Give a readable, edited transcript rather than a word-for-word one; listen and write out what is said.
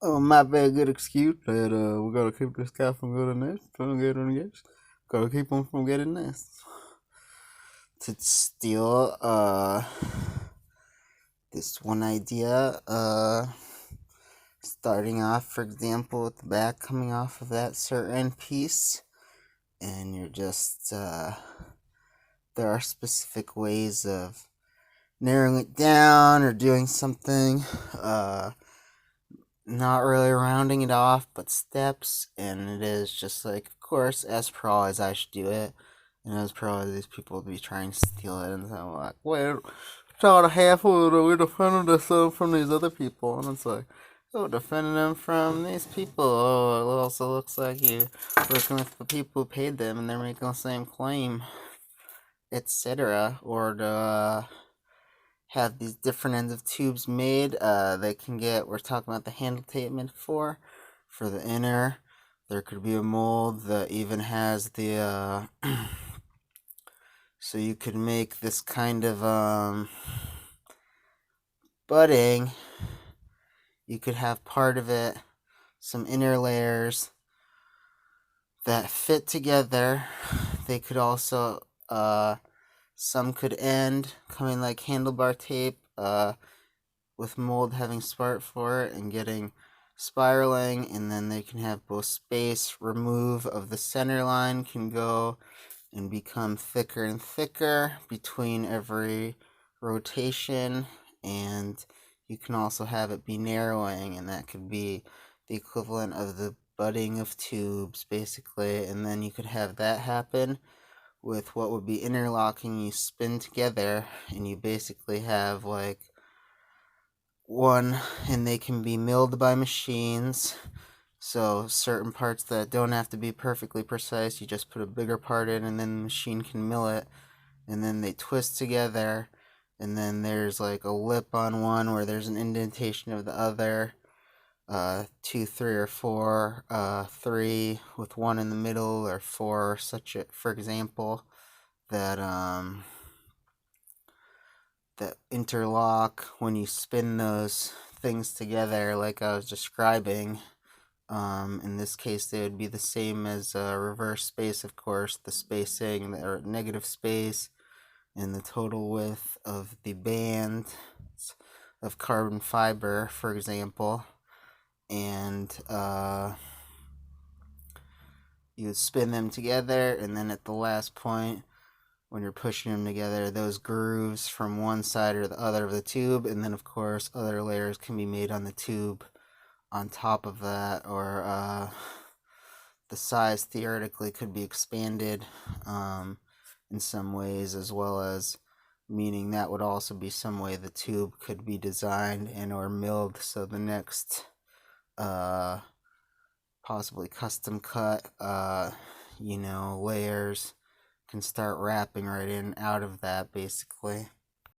Might be a good excuse that we gotta keep this guy from getting this, trying to get engaged. Gotta keep him from getting this. To steal this one idea, starting off, for example, with the back coming off of that certain piece, and you're just there are specific ways of narrowing it down or doing something. Not really rounding it off, but steps, and it is just like, of course, as pro as I should do it, and as pro as these people would be trying to steal it, and so I'm like, well, trying to half of it, we're defending ourselves from these other people, and it's like, oh, defending them from these people, oh, it also looks like you working with the people who paid them, and they're making the same claim, etc., or to, have these different ends of tubes made. They can get, we're talking about the handle tape metaphor for the inner. There could be a mold that even has the, so you could make this kind of budding. You could have part of it, some inner layers that fit together. They could also, some could end coming like handlebar tape, with mold having spark for it and getting spiraling, and then they can have both space remove of the center line can go and become thicker and thicker between every rotation, and you can also have it be narrowing, and that could be the equivalent of the budding of tubes basically, and then you could have that happen with what would be interlocking. You spin together and you basically have like one, and they can be milled by machines. So certain parts that don't have to be perfectly precise, you just put a bigger part in and then the machine can mill it, and then they twist together, and then there's like a lip on one where there's an indentation of the other. 2, 3, or 4, 3 with one in the middle, or 4, such a, for example, that that interlock when you spin those things together, like I was describing. In this case, they would be the same as reverse space, of course, the spacing, or negative space, and the total width of the band of carbon fiber, for example. And you spin them together, and then at the last point, when you're pushing them together, those grooves from one side or the other of the tube, and then of course other layers can be made on the tube on top of that, or the size theoretically could be expanded in some ways, as well as meaning that would also be some way the tube could be designed and or milled, so the next possibly custom cut layers can start wrapping right in out of that basically.